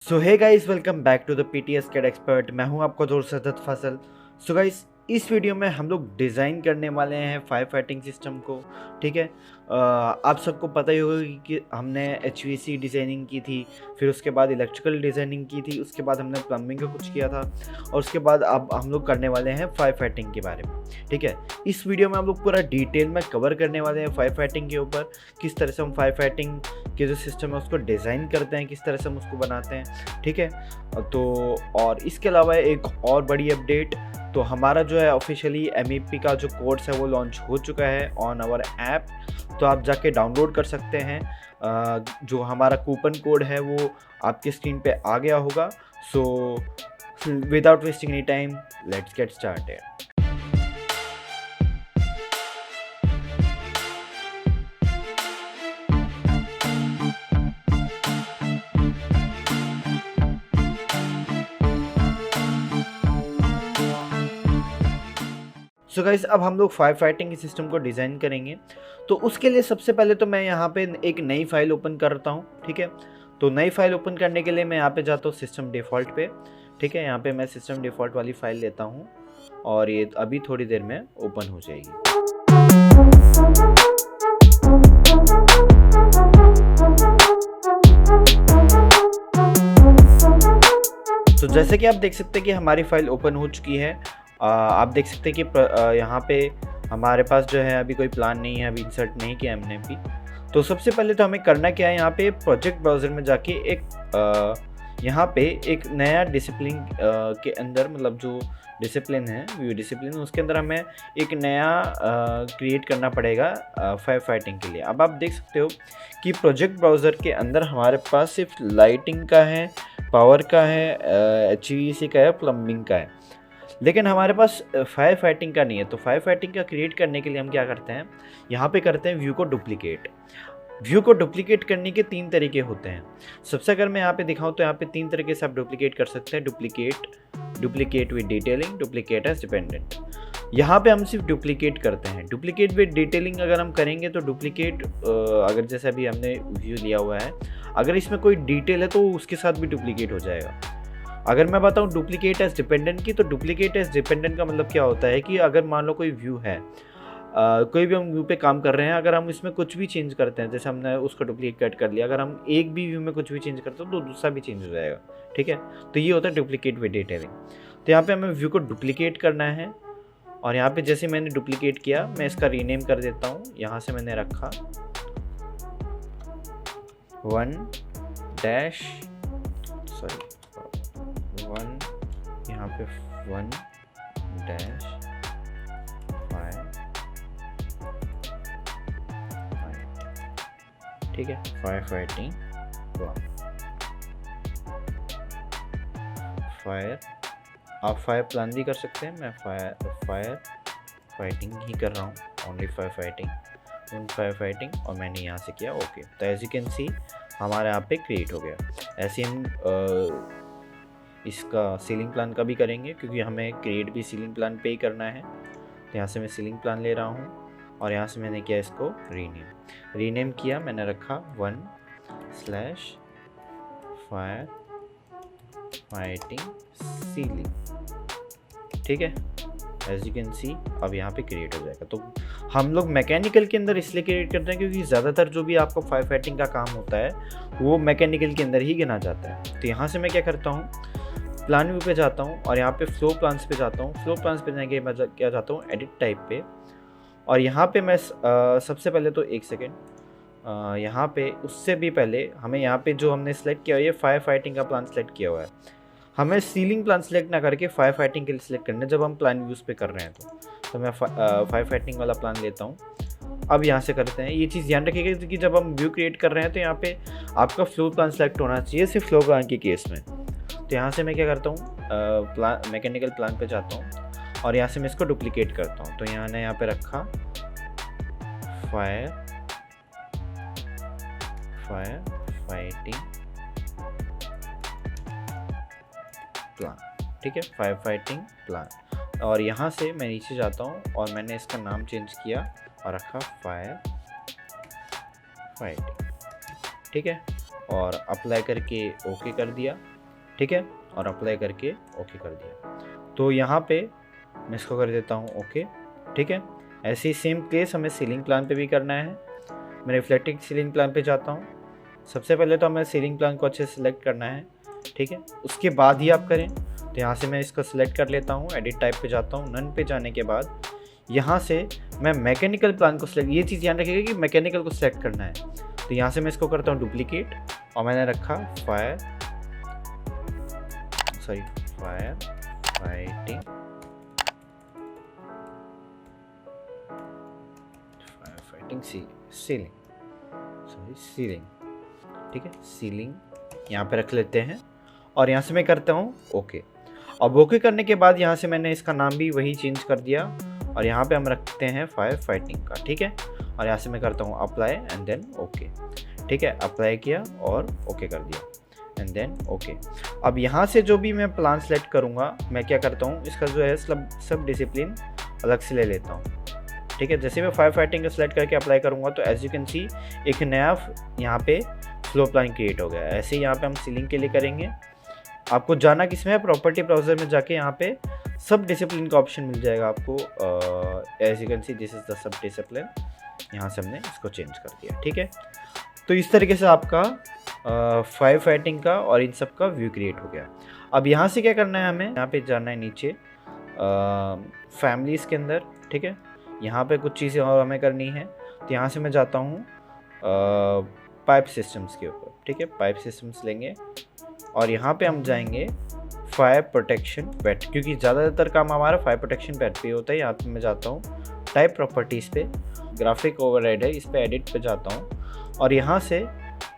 So hey guys, welcome back to the PTS CAD expert. मैं हूं आपका दोस्त सज्जद फसल। सो गाइस, इस वीडियो में हम लोग डिज़ाइन करने वाले हैं फायर फाइटिंग सिस्टम को। ठीक है, आप सबको पता ही होगा कि हमने एचवीसी डिज़ाइनिंग की थी, फिर उसके बाद इलेक्ट्रिकल डिज़ाइनिंग की थी, उसके बाद हमने प्लम्बिंग का कुछ किया था, और उसके बाद अब हम लोग करने वाले हैं फायर फाइटिंग के बारे में। ठीक है, इस वीडियो में हम लोग पूरा डिटेल में कवर करने वाले हैं फायर फाइटिंग के ऊपर, किस तरह से हम फायर फाइटिंग के जो सिस्टम है उसको डिज़ाइन करते हैं, किस तरह से हम उसको बनाते हैं। ठीक है, तो और इसके अलावा एक और बड़ी अपडेट, तो हमारा जो है ऑफिशियली MEP का जो कोर्स है वो लॉन्च हो चुका है ऑन आवर ऐप। तो आप जाके डाउनलोड कर सकते हैं। जो हमारा कूपन कोड है वो आपकी स्क्रीन पे आ गया होगा। So without wasting any time, let's get started. So guys, अब हम लोग फायर फाइटिंग के सिस्टम को डिज़ाइन करेंगे। तो उसके लिए सबसे पहले तो मैं यहाँ पे एक नई फाइल ओपन करता हूँ। ठीक है, तो नई फाइल ओपन करने के लिए मैं यहाँ पे जाता हूँ सिस्टम डिफ़ॉल्ट पे। ठीक है, यहाँ पे मैं सिस्टम डिफ़ॉल्ट वाली फ़ाइल लेता हूँ और ये अभी थोड़ी देर में ओपन हो जाएगी। तो जैसे कि आप देख सकते हैं कि हमारी फ़ाइल ओपन हो चुकी है। आप देख सकते हैं कि यहाँ पे हमारे पास जो है अभी कोई प्लान नहीं है, अभी इंसर्ट नहीं किया हमने भी। तो सबसे पहले तो हमें करना क्या है, यहाँ पे प्रोजेक्ट ब्राउज़र में जाके यहाँ पे एक नया डिसिप्लिन के अंदर, मतलब जो डिसिप्लिन है व्यू डिसिप्लिन, उसके अंदर हमें एक नया क्रिएट करना पड़ेगा फायर फाइटिंग के लिए। अब आप देख सकते हो कि प्रोजेक्ट ब्राउज़र के अंदर हमारे पास सिर्फ लाइटिंग का है, पावर का है, HVAC का है, प्लम्बिंग का है, लेकिन हमारे पास फायर फाइटिंग का नहीं है। तो फायर फाइटिंग का क्रिएट करने के लिए हम क्या करते हैं, यहाँ पे करते हैं व्यू को डुप्लीकेट। व्यू को डुप्लीकेट करने के 3 तरीके होते हैं। सबसे अगर मैं यहाँ पे दिखाऊँ तो यहाँ पे 3 तरीके से आप डुप्लीकेट कर सकते हैं। Duplicate with detailing, duplicate age dependent. यहाँ पे हम सिर्फ डुप्लीकेट करते हैं। डुप्लीकेट विद डिटेलिंग अगर हम करेंगे तो डुप्लीकेट, अगर जैसे अभी हमने व्यू लिया हुआ है, अगर इसमें कोई डिटेल है तो उसके साथ भी डुप्लीकेट हो जाएगा। अगर मैं बताऊं डुप्लीकेट एज डिपेंडेंट की, तो डुप्लीकेट एज डिपेंडेंट का मतलब क्या होता है कि अगर मान लो कोई व्यू है, कोई भी हम व्यू पे काम कर रहे हैं, अगर हम इसमें कुछ भी चेंज करते हैं, जैसे हमने उसको डुप्लीकेट कर लिया, अगर हम एक भी व्यू में कुछ भी चेंज करते हैं तो दूसरा भी चेंज हो जाएगा। ठीक है, तो ये होता है डुप्लीकेट विद डिटेलिंग। तो यहाँ पे हमें व्यू को डुप्लीकेट करना है, और यहाँ पे जैसे मैंने डुप्लीकेट किया, मैं इसका रीनेम कर देता हूँ। यहाँ से मैंने रखा 1 यहाँ पे 1 डैश 5। ठीक है, फायर फाइटिंग फायर, आप फायर प्लान भी कर सकते हैं। मैं फायर फाइटिंग ही कर रहा हूँ, ओनली फायर फाइटिंग, और मैंने यहाँ से किया ओके। तो एज यू कैन सी हमारे यहाँ पे क्रिएट हो गया। ऐसे हम इसका सीलिंग प्लान का भी करेंगे, क्योंकि हमें क्रिएट भी सीलिंग प्लान पे ही करना है। तो यहाँ से मैं सीलिंग प्लान ले रहा हूँ, और यहाँ से मैंने किया इसको रीनेम किया। मैंने रखा 1/फायर फाइटिंग सीलिंग। ठीक है, एज यू कैन सी अब यहाँ पे क्रिएट हो जाएगा। तो हम लोग मैकेनिकल के अंदर इसलिए क्रिएट करते हैं क्योंकि ज़्यादातर जो भी आपका फायर फाइटिंग का काम होता है वो मैकेनिकल के अंदर ही गिना जाता है। तो यहाँ से मैं क्या करता हूँ, प्लान व्यू पे जाता हूँ, और यहाँ पे फ्लो प्लान्स पे जाता हूँ। फ्लो प्लान्स पे जाने के मैं क्या जाता हूँ, एडिट टाइप पे, और यहाँ पे मैं सबसे पहले तो एक सेकेंड, यहाँ पे उससे भी पहले हमें यहाँ पे जो हमने सेलेक्ट किया, ये फायर फाइटिंग का प्लान सेलेक्ट किया हुआ है। हमें सीलिंग प्लान सेलेक्ट ना करके फायर फाइटिंग के लिए सिलेक्ट करना है जब हम प्लान व्यूज़ पे कर रहे हैं। तो मैं फायर फाइटिंग वाला प्लान लेता हूँ। अब यहाँ से करते हैं, ये चीज़ ध्यान रखिएगा कि जब हम व्यू क्रिएट कर रहे हैं तो यहाँ पे आपका फ्लो प्लान सेलेक्ट होना चाहिए, सिर्फ फ्लो प्लान के केस में। तो यहाँ से मैं क्या करता हूँ, मैकेनिकल प्लान पे जाता हूँ, और यहाँ से मैं इसको डुप्लीकेट करता हूँ। तो यहाँ पे रखा फायर फाइटिंग प्लान। ठीक है, फायर फाइटिंग प्लान, और यहाँ से मैं नीचे जाता हूँ और मैंने इसका नाम चेंज किया और रखा फायर फाइटिंग। ठीक है, और अप्लाई करके ओके कर दिया। ठीक है, और अप्लाई करके ओके कर दिया। तो यहाँ पे मैं इसको कर देता हूँ ओके, ठीक है। ऐसे ही सेम केस हमें सीलिंग प्लान पे भी करना है। मैं रिफ्लेक्टिंग सीलिंग प्लान पे जाता हूँ। सबसे पहले तो हमें सीलिंग प्लान को अच्छे से सिलेक्ट करना है, ठीक है, उसके बाद ही आप करें। तो यहाँ से मैं इसको सिलेक्ट कर लेता हूँ, एडिट टाइप पे जाता हूँ। नन पे जाने के बाद यहाँ से मैं मैकेनिकल प्लान को सिलेक्ट, ये चीज़ ध्यान रखिएगा कि मैकेनिकल को सिलेक्ट करना है। तो यहाँ से मैं इसको करता हूँ डुप्लीकेट, और मैंने रखा फायर फाइटिंग सीलिंग, ठीक है, सीलिंग यहाँ पे रख लेते हैं। और यहाँ से मैं करता हूँ ओके। अब ओके करने के बाद यहाँ से मैंने इसका नाम भी वही चेंज कर दिया, और यहाँ पे हम रखते हैं फायर फाइटिंग का, ठीक है। और यहाँ से मैं करता हूँ अप्लाई एंड देन ओके, ठीक है। अप्लाई किया और ओके कर दिया एंड देन ओके। अब यहाँ से जो भी मैं प्लान सेलेक्ट करूँगा, मैं क्या करता हूँ, इसका जो है सब डिसिप्लिन अलग से ले लेता हूँ, ठीक है। जैसे मैं फायर फाइटिंग का सेलेक्ट करके अप्लाई करूँगा तो एज यू कैन सी एक नया यहाँ पे फ्लो प्लान क्रिएट हो गया। ऐसे ही यहाँ पे हम सीलिंग के लिए करेंगे। आपको जाना किस में है, प्रॉपर्टी ब्राउजर में जाके यहाँ पे सब डिसिप्लिन का ऑप्शन मिल जाएगा आपको। As you can see this is the sub discipline, यहाँ से हमने इसको चेंज कर दिया, ठीक है। तो इस तरीके से आपका फायर फाइटिंग का और इन सब का व्यू क्रिएट हो गया। अब यहाँ से क्या करना है, हमें यहाँ पे जाना है नीचे फैमिलीज़ के अंदर, ठीक है। यहाँ पे कुछ चीज़ें और हमें करनी है। तो यहाँ से मैं जाता हूँ पाइप सिस्टम्स के ऊपर, ठीक है। पाइप सिस्टम्स लेंगे और यहाँ पे हम जाएंगे फायर प्रोटेक्शन वेट, क्योंकि ज़्यादातर काम हमारा फायर प्रोटेक्शन वेट पे होता है। यहाँ पे मैं जाता हूँ टाइप प्रॉपर्टीज़ पे, ग्राफिक ओवरराइड है, इस पे एडिट पे जाता हूँ और यहाँ से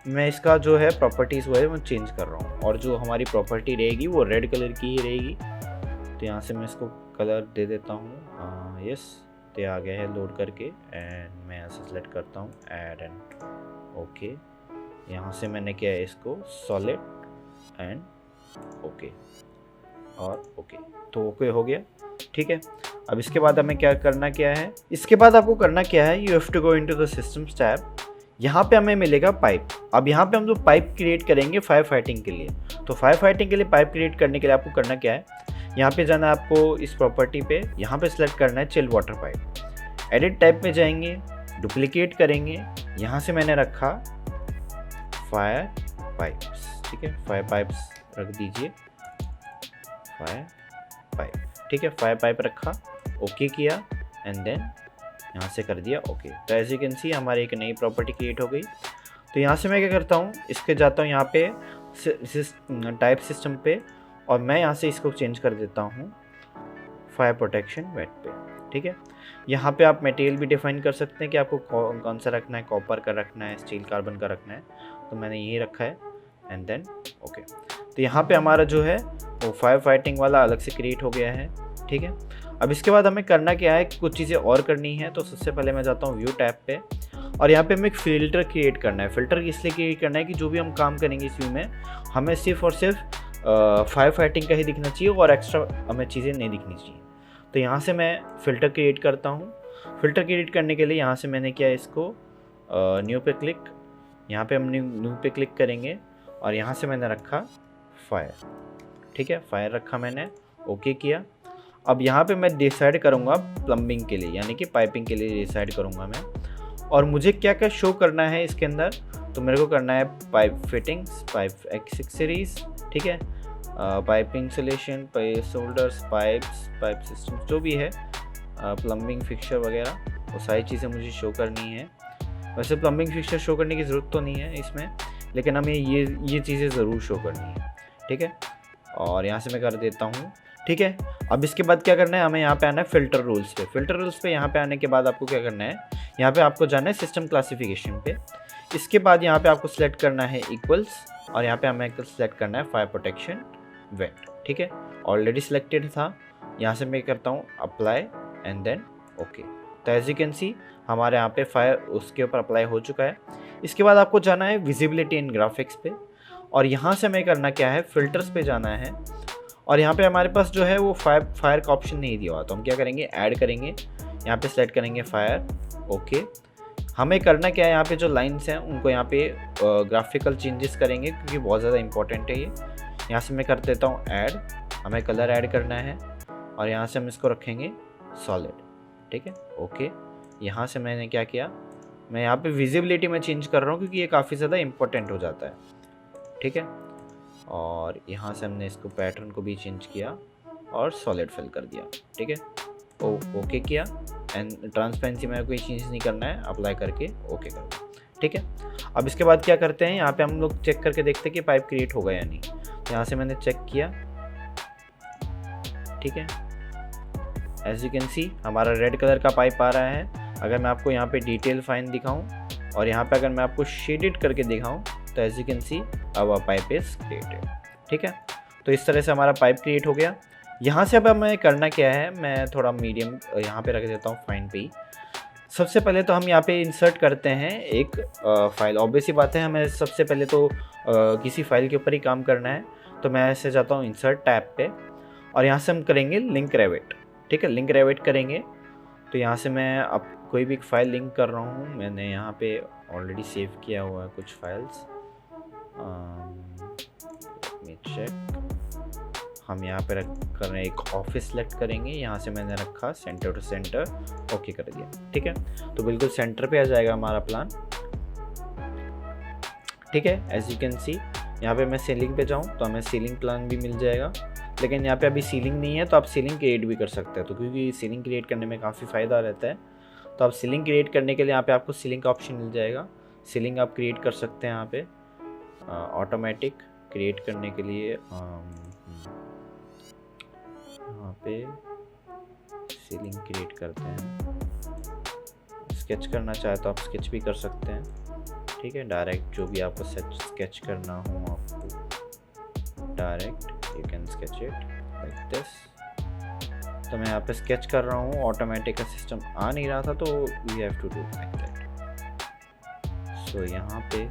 मैं इसका जो है प्रॉपर्टीज़ वो है मैं चेंज कर रहा हूँ। और जो हमारी प्रॉपर्टी रहेगी वो रेड कलर की ही रहेगी। तो यहाँ से मैं इसको कलर दे देता हूँ, यस, तो आ गया है लोड करके। एंड मैं यहाँ से सेलेक्ट करता हूँ ऐड एंड ओके। यहाँ से मैंने किया है इसको सॉलिड एंड ओके और ओके, तो ओके हो गया, ठीक है। अब इसके बाद हमें क्या है, इसके बाद आपको करना क्या है, you have to go into the systems tab. यहाँ पे हमें मिलेगा पाइप। अब यहाँ पे हम जो पाइप क्रिएट करेंगे फायर फाइटिंग के लिए, तो फायर फाइटिंग के लिए पाइप क्रिएट करने के लिए आपको करना क्या है, यहाँ पे जाना है आपको इस प्रॉपर्टी पे, यहाँ पे सिलेक्ट करना है chilled water pipe. Edit type में जाएंगे, डुप्लीकेट करेंगे, यहाँ से मैंने रखा फायर पाइप्स, ठीक है। फायर पाइप्स रख दीजिए, फायर पाइप, ठीक है। फायर पाइप रखा, ओके किया एंड देन यहाँ से कर दिया ओके। तो एज यू कैन सी हमारी एक नई प्रॉपर्टी क्रिएट हो गई। तो यहाँ से मैं क्या करता हूँ, इसके जाता हूँ यहाँ पे टाइप सिस्टम पे और मैं यहाँ से इसको चेंज कर देता हूँ फायर प्रोटेक्शन वेट पे, ठीक है। यहाँ पे आप मटेरियल भी डिफाइन कर सकते हैं कि आपको कौन सा रखना है, कॉपर का रखना है, स्टील कार्बन का रखना है, तो मैंने यही रखा है एंड देन ओके। तो यहाँ पे हमारा जो है वो फायर फाइटिंग वाला अलग से क्रिएट हो गया है, ठीक है। अब इसके बाद हमें करना क्या है, कुछ चीज़ें और करनी है। तो सबसे पहले मैं जाता हूँ व्यू टैब पे और यहाँ पे हमें एक फ़िल्टर क्रिएट करना है। फ़िल्टर इसलिए क्रिएट करना है कि जो भी हम काम करेंगे इस व्यू में हमें सिर्फ और सिर्फ फायर फाइटिंग का ही दिखना चाहिए और एक्स्ट्रा हमें चीज़ें नहीं दिखनी चाहिए। तो यहाँ से मैं फ़िल्टर क्रिएट करता हूँ। फ़िल्टर क्रिएट करने के लिए यहाँ से मैंने किया इसको न्यू पे क्लिक, यहाँ पे हम न्यू पे क्लिक करेंगे और यहाँ से मैंने रखा फायर, ठीक है। फायर रखा मैंने, ओके किया। अब यहाँ पे मैं डिसाइड करूँगा प्लम्बिंग के लिए, यानी कि पाइपिंग के लिए डिसाइड करूँगा मैं, और मुझे क्या क्या शो करना है इसके अंदर। तो मेरे को करना है पाइप फिटिंग्स, पाइप एक्सेसरीज, ठीक है, pipe insulation, pipe shoulders, pipes, pipe system जो भी है, प्लम्बिंग फिक्सचर वगैरह, वो सारी चीज़ें मुझे शो करनी है। वैसे प्लम्बिंग फिक्सचर शो करने की ज़रूरत तो नहीं है इसमें, लेकिन हमें ये चीज़ें ज़रूर शो करनी है, ठीक है। और यहाँ से मैं कर देता हूँ, ठीक है। अब इसके बाद क्या करना है, हमें यहाँ पे आना है फ़िल्टर रूल्स पे। फ़िल्टर रूल्स पे यहाँ पे आने के बाद आपको क्या करना है, यहाँ पे आपको जाना है सिस्टम क्लासिफिकेशन पे। इसके बाद यहाँ पे आपको सेलेक्ट करना है इक्वल्स और यहाँ पे हमें सेलेक्ट करना है फायर प्रोटेक्शन वेट, ठीक है। ऑलरेडी सिलेक्टेड था, यहाँ से मैं करता हूँ अप्लाई एंड देन ओके। तो एज यू कैन सी हमारे यहाँ पे फायर उसके ऊपर अप्लाई हो चुका है। इसके बाद आपको जाना है विजिबिलिटी एंड ग्राफिक्स पे और यहाँ से हमें करना क्या है, फ़िल्टर्स पे जाना है और यहाँ पे हमारे पास जो है वो फायर का ऑप्शन नहीं दिया हुआ, तो हम क्या करेंगे, ऐड करेंगे, यहाँ पे सेलेक्ट करेंगे फायर, ओके। हमें करना क्या है, यहाँ पे जो लाइंस हैं उनको यहाँ पे ग्राफिकल चेंजेस करेंगे क्योंकि बहुत ज़्यादा इंपॉर्टेंट है ये। यहाँ से मैं कर देता हूँ ऐड, हमें कलर ऐड करना है और यहाँ से हम इसको रखेंगे सॉलिड, ठीक है। ओके, यहाँ से मैंने क्या किया, मैं यहाँ पे विजिबिलिटी में चेंज कर रहा हूँ क्योंकि ये काफ़ी ज़्यादा इम्पोर्टेंट हो जाता है, ठीक है। और यहाँ से हमने इसको पैटर्न को भी चेंज किया और सॉलिड फिल कर दिया, ठीक है। ओके किया एंड ट्रांसपेरेंसी में कोई चेंज नहीं करना है, अप्लाई करके ओके कर दो, ठीक है। अब इसके बाद क्या करते हैं, यहाँ पे हम लोग चेक करके देखते हैं कि पाइप क्रिएट होगा या नहीं। तो यहाँ से मैंने चेक किया, ठीक है। एज यू कैन सी हमारा रेड कलर का पाइप आ रहा है। अगर मैं आपको यहाँ पे डिटेल फाइन दिखाऊं और यहाँ पे अगर मैं आपको शेडेड करके दिखाऊं तो as you can see our pipe is created, ठीक है। तो इस तरह से हमारा पाइप क्रिएट हो गया। यहाँ से अब हमें करना क्या है, मैं थोड़ा मीडियम यहाँ पे रख देता हूँ फाइन पे ही। सबसे पहले तो हम यहाँ पे इंसर्ट करते हैं एक फाइल। ऑब्वियस ही बात है, हमें सबसे पहले तो किसी फाइल के ऊपर ही काम करना है। तो मैं ऐसे जाता हूँ इंसर्ट टैब पे और यहाँ से हम करेंगे लिंक रेविट, ठीक है। लिंक रेविट करेंगे तो यहाँ से मैं अब कोई भी एक फ़ाइल लिंक कर रहा हूँ। मैंने यहाँ पे ऑलरेडी सेव किया हुआ है कुछ फाइल्स, चेक। हम यहाँ पे कर रहे हैं एक ऑफिस सेलेक्ट करेंगे, यहाँ से मैंने रखा सेंटर टू सेंटर, ओके कर दिया, ठीक है। तो बिल्कुल सेंटर पे आ जाएगा हमारा प्लान, ठीक है। एज यू कैन सी यहाँ पे मैं सीलिंग पे जाऊँ तो हमें सीलिंग प्लान भी मिल जाएगा, लेकिन यहाँ पे अभी सीलिंग नहीं है तो आप सीलिंग क्रिएट भी कर सकते हैं। तो क्योंकि सीलिंग क्रिएट करने में काफ़ी फ़ायदा रहता है, तो आप सीलिंग क्रिएट करने के लिए यहाँ पे आपको सीलिंग का ऑप्शन मिल जाएगा। सीलिंग आप क्रिएट कर सकते हैं यहाँ पे ऑटोमेटिक क्रिएट करने के लिए। यहाँ पे सीलिंग क्रिएट करते हैं। स्केच करना चाहे तो आप स्केच भी कर सकते हैं, ठीक है। डायरेक्ट जो भी आपको स्केच करना हो आपको direct you can sketch it like this. तो मैं यहाँ पे स्केच कर रहा हूँ, ऑटोमेटिक का सिस्टम आ नहीं रहा था तो we have to do like that. So यहाँ पे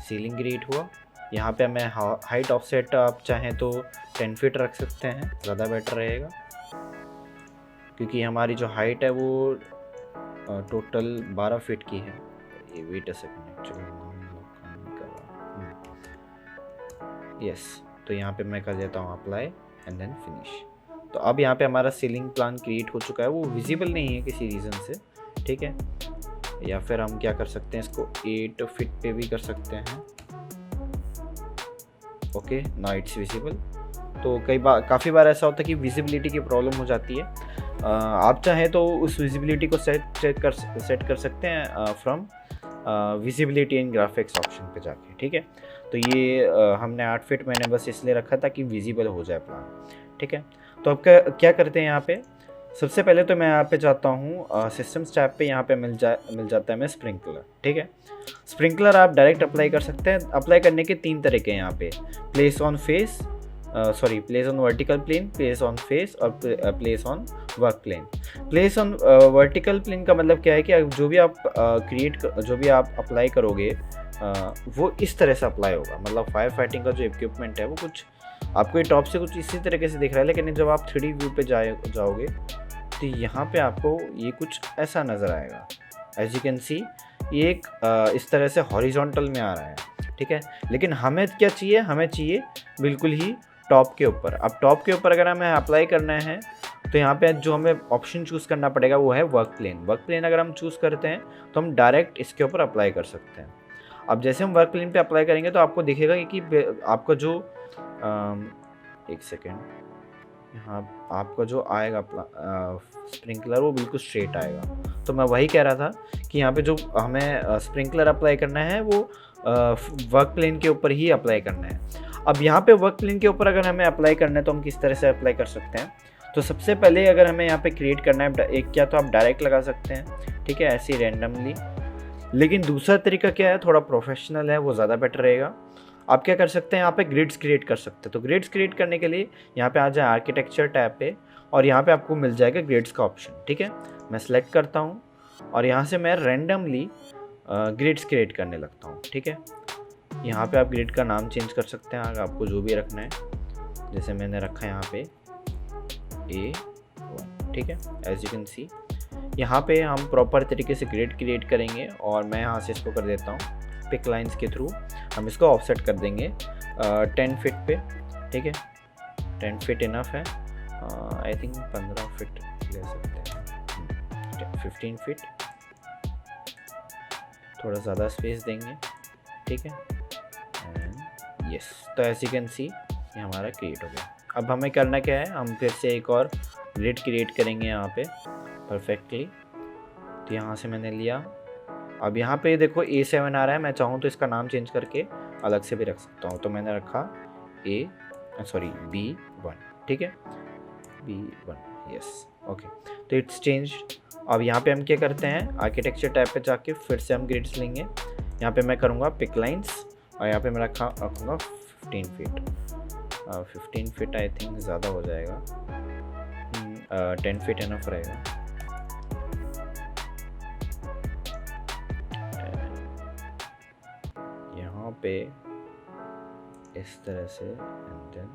सीलिंग क्रिएट हुआ। यहाँ पे मैं हाइट ऑफसेट आप चाहें तो 10 फीट रख सकते हैं, ज़्यादा बेटर रहेगा क्योंकि हमारी जो हाइट है वो टोटल 12 फीट की है। ये wait a second, actually yes. तो यहाँ पे मैं कर देता हूँ अप्लाई एंड देन फिनिश। तो अब यहाँ पे हमारा सीलिंग प्लान क्रिएट हो चुका है, वो विजिबल नहीं है किसी रीज़न से, ठीक है। या फिर हम क्या कर सकते हैं, इसको 8 फीट पे भी कर सकते हैं, ओके। Now it's visible. तो काफ़ी बार ऐसा होता है कि विजिबिलिटी की प्रॉब्लम हो जाती है। आप चाहें तो उस विजिबिलिटी को सेट कर सकते हैं from visibility in graphics option पे जाके, ठीक है। तो ये हमने 8 फीट मैंने बस इसलिए रखा था कि विजिबल हो जाए प्लान, ठीक है। तो अब क्या करते हैं, यहाँ पे सबसे पहले तो मैं यहाँ पे जाता हूँ सिस्टम्स टैब पे। यहाँ पे मिल जाता है मैं स्प्रिंकलर, ठीक है। स्प्रिंकलर आप डायरेक्ट अप्लाई कर सकते हैं। अप्लाई करने के 3 तरीके हैं यहाँ पे, place on vertical plane, place on face और place on work plane. Place on vertical plane का मतलब क्या है कि जो भी आप अप्लाई करोगे वो इस तरह से अप्लाई होगा। मतलब फायर फाइटिंग का जो इक्विपमेंट है वो कुछ आपको ये टॉप से कुछ इसी तरीके से दिख रहा है, लेकिन जब आप 3D व्यू पे जाओगे तो यहाँ पे आपको ये कुछ ऐसा नज़र आएगा। एज यू कैन सी ये एक इस तरह से हॉरिजॉन्टल में आ रहा है, ठीक है। लेकिन हमें क्या चाहिए, हमें चाहिए बिल्कुल ही टॉप के ऊपर। अब टॉप के ऊपर अगर हमें अप्लाई करना है तो यहाँ पे जो हमें ऑप्शन चूज़ करना पड़ेगा वो है वर्क प्लेन। वर्क प्लेन अगर हम चूज़ करते हैं तो हम डायरेक्ट इसके ऊपर अप्लाई कर सकते हैं। अब जैसे हम वर्क प्लेन पे अप्लाई करेंगे तो आपको दिखेगा कि आपका जो एक सेकेंड, यहाँ आपका जो आएगा स्प्रिंकलर वो बिल्कुल स्ट्रेट आएगा। तो मैं वही कह रहा था कि यहाँ पे जो हमें स्प्रिंकलर अप्लाई करना है वो वर्क प्लेन के ऊपर ही अप्लाई करना है। अब यहाँ पे वर्क प्लेन के ऊपर अगर हमें अप्लाई करना है तो हम किस तरह से अप्लाई कर सकते हैं। तो सबसे पहले अगर हमें यहाँ पे क्रिएट करना है, एक क्या तो आप डायरेक्ट लगा सकते हैं, ठीक है, ऐसे रैंडमली। लेकिन दूसरा तरीका क्या है, थोड़ा प्रोफेशनल है, वो ज़्यादा बेटर रहेगा। आप क्या कर सकते हैं, यहाँ पे ग्रिड्स क्रिएट कर सकते हैं। तो ग्रिड्स क्रिएट करने के लिए यहाँ पे आ जाए आर्किटेक्चर टैब पे और यहाँ पे आपको मिल जाएगा ग्रिड्स का ऑप्शन, ठीक है। मैं सेलेक्ट करता हूँ और यहाँ से मैं रैंडमली ग्रिड्स क्रिएट करने लगता हूँ, ठीक है। यहाँ पे आप ग्रिड का नाम चेंज कर सकते हैं, अगर आपको जो भी रखना है। जैसे मैंने रखा है यहाँ पे A1, ठीक है। एज यू कैन सी यहाँ पे हम प्रॉपर तरीके से ग्रिड क्रिएट करेंगे और मैं यहाँ से इसको कर देता हूँ पिक लाइंस के थ्रू हम इसको ऑफसेट कर देंगे 10 फीट पे, ठीक है। 10 फीट इनफ है, आई थिंक 15 फीट ले सकते हैं, 15 फीट, थोड़ा ज़्यादा स्पेस देंगे, ठीक है। एंड यस, तो एज यू कैन सी ये हमारा क्रिएट हो गया। अब हमें करना क्या है, हम फिर से एक और ग्रिड क्रिएट करेंगे यहाँ पे परफेक्टली। तो यहाँ से मैंने लिया, अब यहाँ पे देखो A7 आ रहा है, मैं चाहूँ तो इसका नाम चेंज करके अलग से भी रख सकता हूँ। तो मैंने रखा B1, ठीक है, B1, यस, ओके। तो इट्स चेंज। अब यहाँ पे हम क्या करते हैं, आर्किटेक्चर टैब पे जाके फिर से हम ग्रिड्स लेंगे। यहाँ पे मैं करूँगा पिक लाइंस और यहाँ पे मैं रखूँगा 15 फीट। 15 फीट आई थिंक ज़्यादा हो जाएगा, 10 फीट इनफ रहेगा। यहाँ पे इस तरह से एंड देन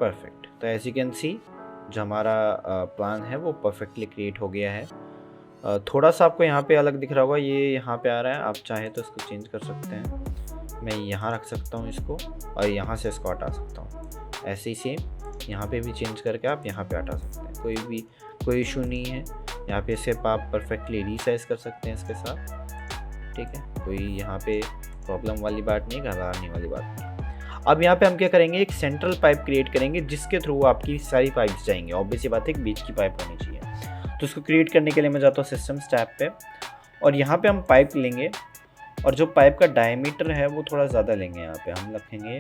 परफेक्ट। तो एज यू कैन सी जो हमारा प्लान है वो परफेक्टली क्रिएट हो गया है। थोड़ा सा आपको यहाँ पे अलग दिख रहा होगा, ये यहाँ पे आ रहा है, आप चाहे तो इसको चेंज कर सकते हैं। मैं यहाँ रख सकता हूँ इसको और यहाँ से इसको हटा सकता हूँ। ऐसे ही सेम यहाँ पे भी चेंज करके आप यहाँ पे हटा सकते हैं, कोई इशू नहीं है। यहाँ पे सिर्फ आप परफेक्टली रीसाइज कर सकते हैं इसके साथ, ठीक है। कोई यहाँ पे प्रॉब्लम वाली बात नहीं, घबराने वाली बात नहीं। अब यहाँ पे हम क्या करेंगे, एक सेंट्रल पाइप क्रिएट करेंगे जिसके थ्रू आपकी सारी पाइप्स जाएंगे। ऑब्वियस बात है एक बीच की पाइप होनी चाहिए। तो उसको क्रिएट करने के लिए मैं जाता हूँ सिस्टम्स टैब पे और यहाँ पे हम पाइप लेंगे और जो पाइप का डायमीटर है वो थोड़ा ज़्यादा लेंगे। यहाँ पे हम रखेंगे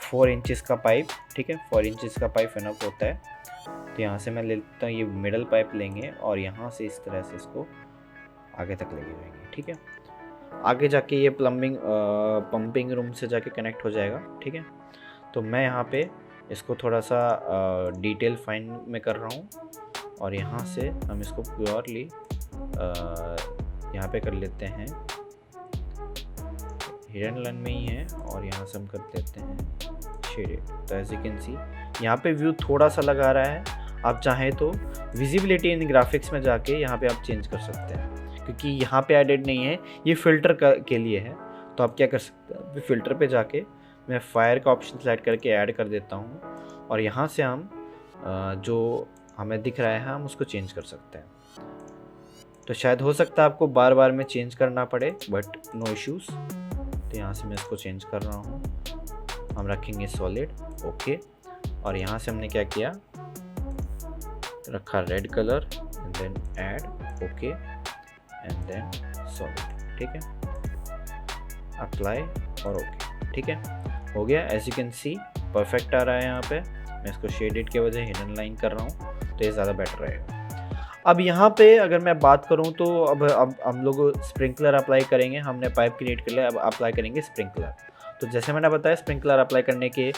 4 इंचेस का पाइप, ठीक है। 4 इंचेस का पाइप इनफ होता है। तो यहाँ से मैं ले लेता हूँ, ये मिडल पाइप लेंगे और यहाँ से इस तरह से इसको आगे तक लेके जाएंगे, ठीक है। आगे जाके ये पंपिंग रूम से जाके कनेक्ट हो जाएगा, ठीक है। तो मैं यहाँ पे इसको थोड़ा सा डिटेल फाइन में कर रहा हूँ और यहाँ से हम इसको प्योरली यहाँ पे कर लेते हैं, हिडन लाइन में ही है और यहाँ से हम कर देते हैं शेडेड। तो एज यू कैन सी यहाँ पे व्यू थोड़ा सा लगा रहा है। आप चाहें तो विजिबिलिटी इन ग्राफिक्स में जाके यहाँ पे आप चेंज कर सकते हैं, क्योंकि यहाँ पे एडेड नहीं है, ये फिल्टर के लिए है। तो आप क्या कर सकते हैं, फिल्टर पे जाके मैं फायर का ऑप्शन सेलेक्ट करके ऐड कर देता हूँ और यहाँ से हम जो हमें दिख रहा है हम उसको चेंज कर सकते हैं। तो शायद हो सकता है आपको बार बार में चेंज करना पड़े, बट नो इश्यूज़। तो यहाँ से मैं इसको चेंज कर रहा हूँ, हम रखेंगे सॉलिड, ओके। और यहाँ से हमने क्या किया, रखा red colour and then add, okay, and then solid, ठीक है, अप्लाई और ओके, ठीक है, हो गया। As you can see perfect आ रहा है। यहाँ पे मैं इसको शेडेड के वजह हिडन लाइन कर रहा हूँ, तो ये ज़्यादा बेटर रहेगा। अब यहाँ पे अगर मैं बात करूँ तो अब हम लोग स्प्रिंकलर अप्लाई करेंगे। हमने पाइप क्रिएट कर लिया, अब अप्लाई करेंगे स्प्रिंकलर। तो जैसे मैंने बताया स्प्रिंकलर अप्लाई करने के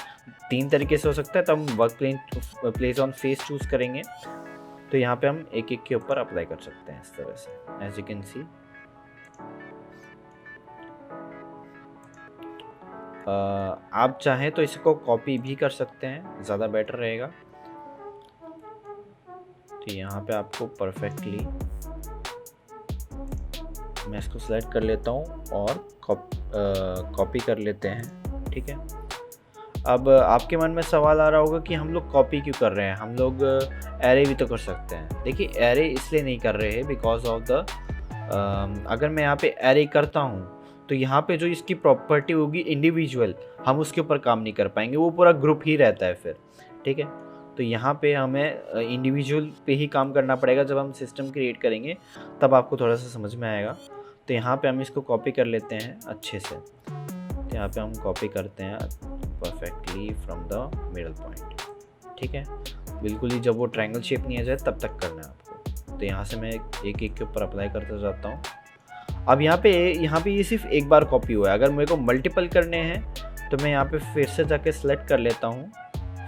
3 तरीके से हो सकता है। तो हम work place on face choose करेंगे। तो यहाँ पे हम एक एक के ऊपर अप्लाई कर सकते हैं इस तरह से, एज यू कैन सी। आप चाहें तो इसको कॉपी भी कर सकते हैं, ज़्यादा बेटर रहेगा। तो यहाँ पे आपको परफेक्टली मैं इसको सेलेक्ट कर लेता हूँ और कॉपी कर लेते हैं, ठीक है। अब आपके मन में सवाल आ रहा होगा कि हम लोग कॉपी क्यों कर रहे हैं, हम लोग एरे भी तो कर सकते हैं। देखिए एरे इसलिए नहीं कर रहे हैं बिकॉज ऑफ द अगर मैं यहाँ पे एरे करता हूँ तो यहाँ पे जो इसकी प्रॉपर्टी होगी इंडिविजुअल, हम उसके ऊपर काम नहीं कर पाएंगे, वो पूरा ग्रुप ही रहता है फिर, ठीक है। तो यहाँ पे हमें इंडिविजुअल पे ही काम करना पड़ेगा। जब हम सिस्टम क्रिएट करेंगे तब आपको थोड़ा सा समझ में आएगा। तो यहाँ पे हम इसको कॉपी कर लेते हैं अच्छे से। तो यहाँ पे हम कॉपी करते हैं perfectly from the middle point, ठीक है। बिल्कुल ही जब वो ट्रायंगल शेप नहीं आ जाए तब तक करना है आपको। तो यहाँ से मैं एक एक के ऊपर अप्लाई करता जाता हूँ। अब यहाँ पे ये सिर्फ एक बार कॉपी हुआ है। अगर मेरे को मल्टीपल करने हैं तो मैं यहाँ पे फिर से जाके सेलेक्ट कर लेता हूँ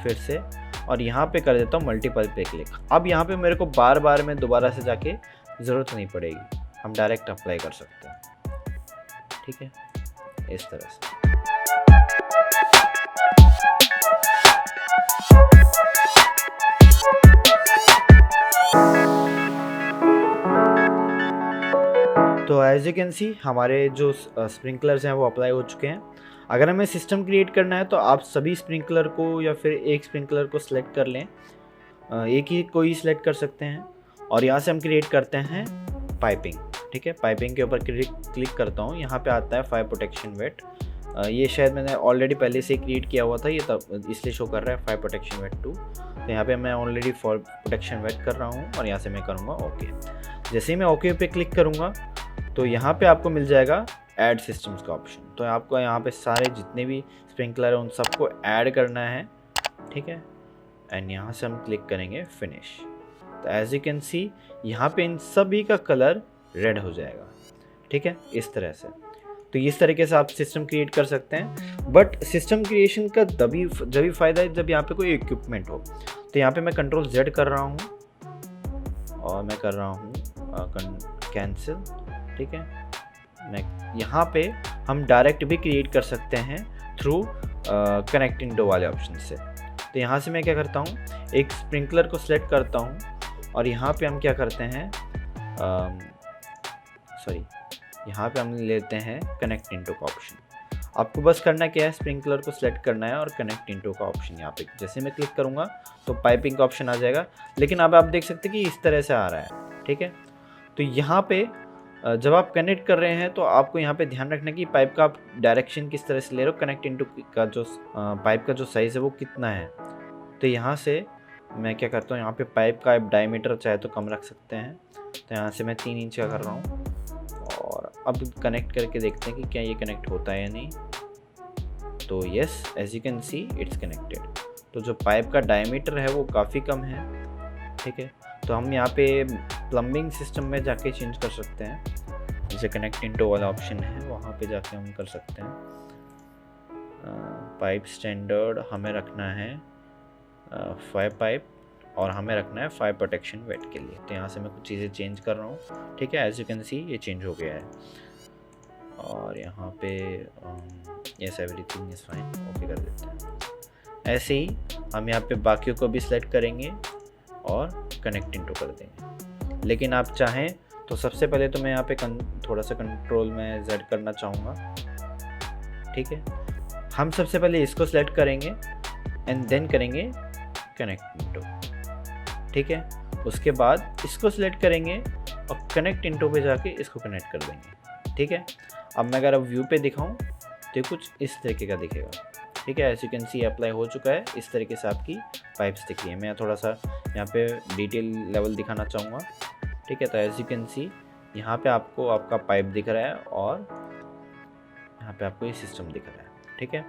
फिर से, और यहाँ पे कर देता हूँ मल्टीपल पे क्लिक। अब यहाँ पे मेरे को बार बार में दोबारा से जाके ज़रूरत नहीं पड़ेगी, हम डायरेक्ट अप्लाई कर सकते हैं, ठीक है, इस तरह से। तो एज यू कैन सी हमारे जो स्प्रिंकलर्स हैं वो अप्लाई हो चुके हैं। अगर हमें सिस्टम क्रिएट करना है तो आप सभी स्प्रिंकलर को या फिर एक स्प्रिंकलर को सिलेक्ट कर लें, एक ही कोई सिलेक्ट कर सकते हैं और यहाँ से हम क्रिएट करते हैं पाइपिंग। ठीक है, पाइपिंग के ऊपर क्लिक करता हूँ, यहाँ पे आता है फायर प्रोटेक्शन वेट। ये शायद मैंने ऑलरेडी पहले से क्रिएट किया हुआ था, ये तब इसलिए शो कर रहा है फायर प्रोटेक्शन वेट 2। तो यहाँ पे मैं ऑलरेडी फायर प्रोटेक्शन वेट कर रहा हूँ और यहाँ से मैं करूँगा ओके। जैसे ही मैं ओके पे क्लिक करूँगा तो यहाँ पे आपको मिल जाएगा ऐड सिस्टम्स का ऑप्शन। तो आपको यहाँ पे सारे जितने भी स्प्रिंकलर हैं उन सबको ऐड करना है। ठीक है, एंड यहाँ से हम क्लिक करेंगे फिनिश। तो एज यू कैन सी यहाँ पे इन सभी का कलर रेड हो जाएगा। ठीक है, इस तरह से। तो इस तरीके से आप सिस्टम क्रिएट कर सकते हैं। बट सिस्टम क्रिएशन का जब भी फ़ायदा है जब यहाँ पे कोई इक्विपमेंट हो। तो यहाँ पे मैं कंट्रोल Z कर रहा हूँ और मैं कर रहा हूँ कैंसिल। ठीक है, मैं यहाँ पे हम डायरेक्ट भी क्रिएट कर सकते हैं थ्रू कनेक्ट इंटो वाले ऑप्शन से। तो यहाँ से मैं क्या करता हूँ, एक स्प्रिंकलर को सिलेक्ट करता हूँ और यहाँ पे हम क्या करते हैं, यहाँ पे हम लेते हैं कनेक्ट इंटो का ऑप्शन। आपको बस करना क्या है, स्प्रिंकलर को सिलेक्ट करना है और कनेक्ट इंटो का ऑप्शन यहाँ पे जैसे मैं क्लिक करूँगा तो पाइपिंग का ऑप्शन आ जाएगा। लेकिन अब आप देख सकते हैं कि इस तरह से आ रहा है। ठीक है, तो यहाँ पे जब आप कनेक्ट कर रहे हैं तो आपको यहाँ पे ध्यान रखना कि पाइप का आप डायरेक्शन किस तरह से ले रहे हो, कनेक्ट इंटू का जो पाइप का जो साइज़ है वो कितना है। तो यहाँ से मैं क्या करता हूँ, यहाँ पे पाइप का आप डायमीटर चाहे तो कम रख सकते हैं। तो यहाँ से मैं 3 इंच का कर रहा हूँ और अब कनेक्ट करके देखते हैं कि क्या ये कनेक्ट होता है या नहीं। तो yes, as you can see it's connected. तो जो पाइप का डायमीटर है वो काफ़ी कम है। ठीक है, तो हम यहाँ पे प्लम्बिंग सिस्टम में जाके चेंज कर सकते हैं। जैसे कनेक्ट इंटो वाला ऑप्शन है वहाँ पे जाके हम कर सकते हैं। पाइप स्टैंडर्ड हमें रखना है 5 पाइप और हमें रखना है फायर प्रोटेक्शन वेट के लिए। तो यहाँ से मैं कुछ चीज़ें चेंज कर रहा हूँ। ठीक है, एज यू कैन सी ये चेंज हो गया है और यहाँ पे yes everything is fine, okay कर देते हैं। ऐसे ही हम यहाँ पे बाकियों को भी सिलेक्ट करेंगे और कनेक्ट इंटो कर देंगे। लेकिन आप चाहें तो सबसे पहले तो मैं यहाँ पे थोड़ा सा कंट्रोल में Z करना चाहूँगा। ठीक है, हम सबसे पहले इसको सिलेक्ट करेंगे एंड देन करेंगे कनेक्ट इंटो। ठीक है, उसके बाद इसको सिलेक्ट करेंगे और कनेक्ट इंटो पे जाके इसको कनेक्ट कर देंगे। ठीक है, अब मैं अगर व्यू पे दिखाऊं तो कुछ इस तरीके का दिखेगा। ठीक है, as you can see apply हो चुका है। इस तरीके से आपकी पाइप्स दिख रही है। मैं थोड़ा सा यहाँ पे डिटेल लेवल दिखाना चाहूँगा। ठीक है, तो एज यू कैन सी यहाँ पे आपको आपका पाइप दिख रहा है और यहाँ पे आपको ये सिस्टम दिख रहा है। ठीक है,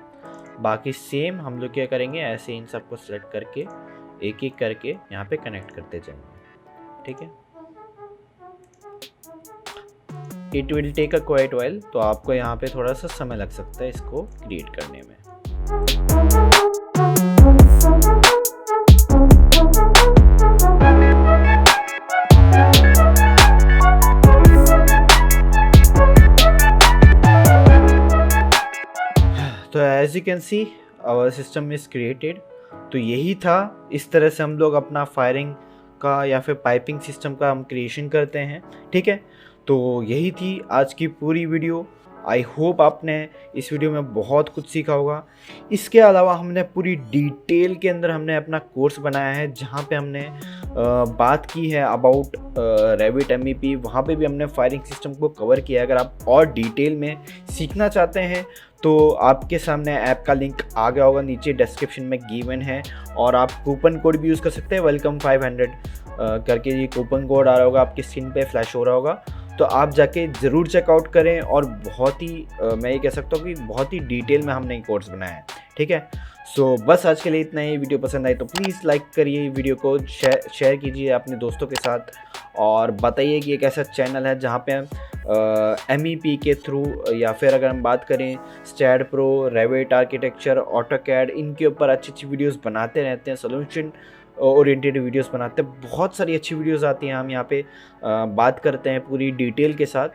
बाकी सेम हम लोग क्या करेंगे, ऐसे इन सबको सेलेक्ट करके एक एक करके यहाँ पे कनेक्ट करते जाएंगे। ठीक है, it will take a quite while. तो आपको यहाँ पे थोड़ा सा समय लग सकता है इसको क्रिएट करने में। तो as you can see our system is created. तो यही था, इस तरह से हम लोग अपना फायरिंग का या फिर पाइपिंग सिस्टम का हम क्रिएशन करते हैं। ठीक है, तो यही थी आज की पूरी वीडियो। आई होप आपने इस वीडियो में बहुत कुछ सीखा होगा। इसके अलावा हमने पूरी डिटेल के अंदर हमने अपना कोर्स बनाया है जहाँ पे हमने बात की है अबाउट रेविट MEP। वहाँ पे भी हमने फायरिंग सिस्टम को कवर किया है। अगर आप और डिटेल में सीखना चाहते हैं तो आपके सामने ऐप का लिंक आ गया होगा, नीचे डिस्क्रिप्शन में गिवन है। और आप कूपन कोड भी यूज़ कर सकते हैं, वेलकम 500 करके ये कूपन कोड आ रहा होगा, आपकी स्क्रीन पे फ्लैश हो रहा होगा। तो आप जाके ज़रूर चेकआउट करें। और बहुत ही मैं ये कह सकता हूँ कि बहुत ही डिटेल में हमने कोर्स बनाया है। ठीक है, सो बस आज के लिए इतना ही। वीडियो पसंद आई तो प्लीज़ लाइक करिए, वीडियो को शेयर कीजिए अपने दोस्तों के साथ और बताइए कि एक ऐसा चैनल है जहाँ पे MEP के थ्रू या फिर अगर हम बात करें STAAD Pro, Revit architecture, AutoCAD, इनके ऊपर अच्छी अच्छी वीडियोस बनाते रहते हैं, सोल्यूशन ओरिएंटेड वीडियोस बनाते हैं। बहुत सारी अच्छी वीडियोस आती हैं, हम यहाँ पे बात करते हैं पूरी डिटेल के साथ।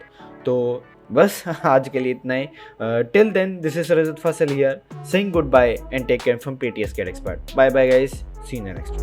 तो बस आज के लिए इतना ही। Till then this is Rajat Fasil here saying good bye and take care from PTS CAD Expert। Bye bye guys, see you next.